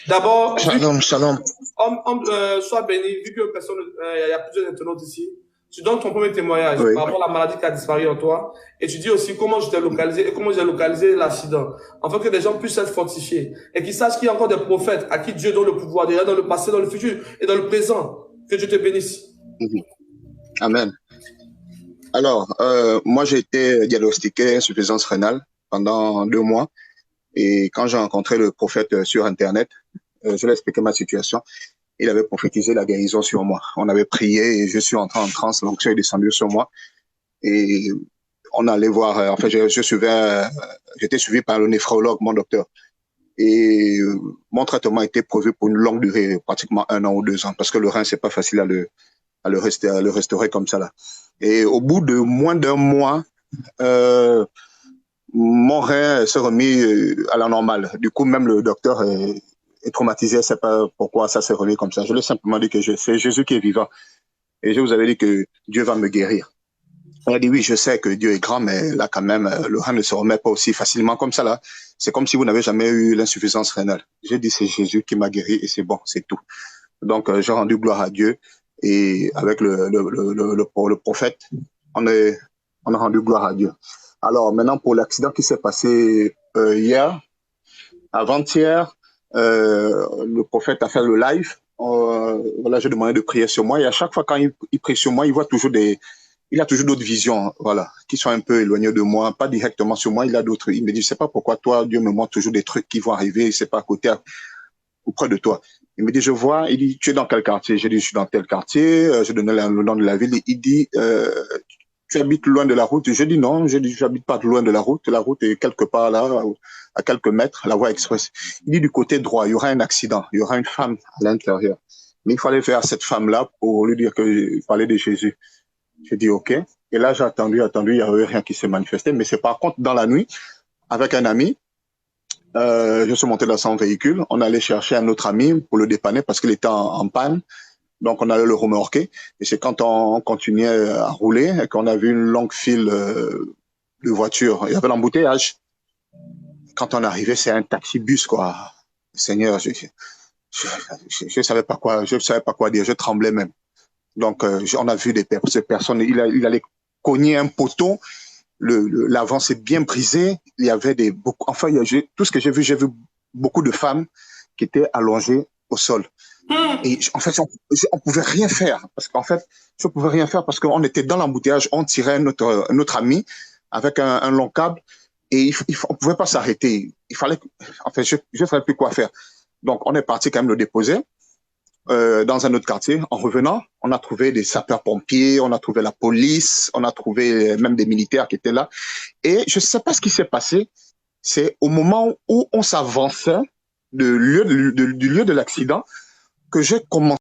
D'abord, Shalom, shalom. sois béni, vu que personne, il y a plusieurs internautes ici. Tu donnes ton premier témoignage Oui. par rapport à la maladie qui a disparu en toi et tu dis aussi comment je t'ai localisé et comment j'ai localisé l'accident, afin que les gens puissent être fortifiés et qu'ils sachent qu'il y a encore des prophètes à qui Dieu donne le pouvoir, déjà dans le passé, dans le futur et dans le présent. Que Dieu te bénisse. Mhm. Amen. Alors, moi, j'ai été diagnostiqué insuffisance rénale pendant 2 mois. Et quand j'ai rencontré le prophète sur Internet, je lui ai expliqué ma situation. Il avait prophétisé la guérison sur moi. On avait prié et je suis entré en transe. L'onction est descendue sur moi. Et on allait voir, enfin, j'étais suivi par le néphrologue, mon docteur. Et mon traitement a été prévu pour une longue durée, pratiquement 1 an ou 2 ans, parce que le rein, c'est pas facile à le restaurer comme ça là. Et au bout de moins d'un mois, mon rein s'est remis à la normale. Du coup, même le docteur est traumatisé, je ne sais pas pourquoi ça s'est remis comme ça. Je lui ai simplement dit que c'est Jésus qui est vivant. Et je vous avais dit que Dieu va me guérir. Il a dit oui, je sais que Dieu est grand, mais là quand même, le rein ne se remet pas aussi facilement comme ça là. C'est comme si vous n'avez jamais eu l'insuffisance rénale. J'ai dit c'est Jésus qui m'a guéri et c'est bon, c'est tout. Donc j'ai rendu gloire à Dieu et avec le prophète, on, est, on a rendu gloire à Dieu. Alors maintenant pour l'accident qui s'est passé hier, avant-hier, le prophète a fait le live. Voilà, j'ai demandé de prier sur moi et à chaque fois quand il prie sur moi, il a toujours d'autres visions, voilà, qui sont un peu éloignées de moi, pas directement sur moi, il a d'autres. Il me dit, je sais pas pourquoi toi, Dieu me montre toujours des trucs qui vont arriver, c'est pas à côté, auprès de toi. Il me dit, je vois, il dit, tu es dans quel quartier? J'ai dit, je suis dans tel quartier, je donnais le nom de la ville, il dit, tu habites loin de la route? Je dis non, je dis, j'habite pas loin de la route est quelque part là, à quelques mètres, la voie express. Il dit, du côté droit, il y aura un accident, il y aura une femme à l'intérieur. Mais il fallait faire cette femme-là pour lui dire qu'il fallait de Jésus. J'ai dit OK. Et là, j'ai attendu, il n'y avait rien qui s'est manifesté. Mais c'est par contre dans la nuit, avec un ami, je suis monté dans son véhicule. On allait chercher un autre ami pour le dépanner parce qu'il était en panne. Donc, on allait le remorquer. Et c'est quand on continuait à rouler et qu'on a vu une longue file de voitures. Il y avait l'embouteillage. Quand on arrivait, c'est un taxi-bus, quoi. Seigneur, je savais pas quoi dire. Je tremblais même. Donc, on a vu ces personnes. Il allait cogner un poteau. L'avant s'est bien brisé. Il y avait enfin, tout ce que j'ai vu beaucoup de femmes qui étaient allongées au sol. Et en fait, on pouvait rien faire parce qu'en fait, je pouvais rien faire parce qu'on était dans l'embouteillage, on tirait notre ami avec un long câble et on pouvait pas s'arrêter. Il fallait, en fait, je savais plus quoi faire. Donc, on est parti quand même le déposer dans un autre quartier. En revenant, on a trouvé des sapeurs-pompiers, on a trouvé la police, on a trouvé même des militaires qui étaient là. Et je ne sais pas ce qui s'est passé. C'est au moment où on s'avançait du lieu de l'accident que j'ai commencé